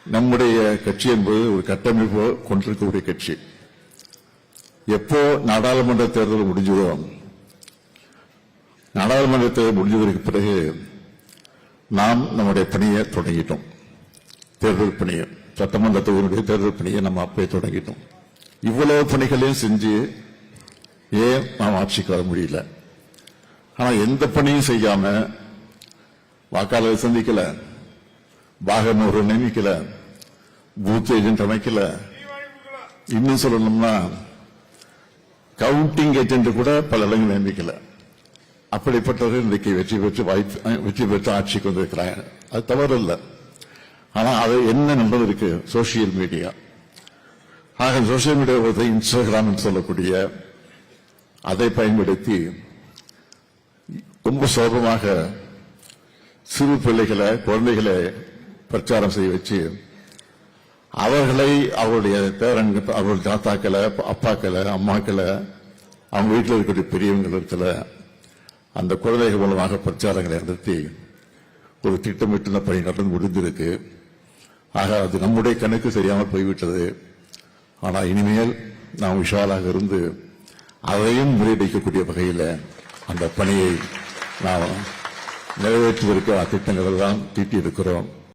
நம்முடைய கட்சி என்பது ஒரு கட்டமைப்பு கொண்டிருக்கக்கூடிய கட்சி. எப்போ நாடாளுமன்ற தேர்தல் முடிஞ்சதோ, நாடாளுமன்ற தேர்தல் முடிஞ்சதற்கு பிறகு நாம் நம்முடைய பணியை தொடங்கிட்டோம். தேர்தல் பணியை, சட்டமன்ற தொகுதியுடைய தேர்தல் பணியை நம்ம அப்பவே தொடங்கிட்டோம். இவ்வளவு பணிகளையும் செஞ்சு ஏன் நாம் ஆட்சிக்கு வர முடியல? ஆனா எந்த பணியும் செய்யாம வாக்காளரை சந்திக்கல, பாகனூர் நியமிக்கல, பூத் ஏஜென்ட் அமைக்கல, இன்னும் சொல்லணும்னா கவுண்டிங் ஏஜென்ட் கூட பல இடங்கள் நியமிக்கல. அப்படிப்பட்டவர்கள் இன்றைக்கு வெற்றி பெற்று ஆட்சிக்கு வந்திருக்கிறாங்க. அது தவறு இல்லை. ஆனா அது என்ன நடந்திருக்கு? Social media. ஆக சோசியல் மீடியா இன்ஸ்டாகிராம் சொல்லக்கூடிய அதை பயன்படுத்தி ரொம்ப சுலபமாக சிறு பிள்ளைகளை, குழந்தைகளை பிரச்சாரம் செய்ய வச்சு அவர்களை, அவருடைய பேரன்கள், அவருடைய தாத்தாக்களை, அப்பாக்களை, அம்மாக்களை, அவங்க வீட்டில் இருக்கக்கூடிய பெரியவங்களுக்கு அந்த குழந்தைகள் மூலமாக பிரச்சாரங்களை நடத்தி ஒரு திட்டமிட்டு பணி நடந்து முடிந்திருக்கு. ஆக அது நம்முடைய கணக்கு சரியாமல் போய்விட்டது. ஆனால் இனிமேல் நாம் விஷாலாக இருந்து அதையும் முறியடிக்கக்கூடிய வகையில் அந்த பணியை நாம் நிறைவேற்றுவதற்கு திட்டங்களை தான் தீட்டியிருக்கிறோம்.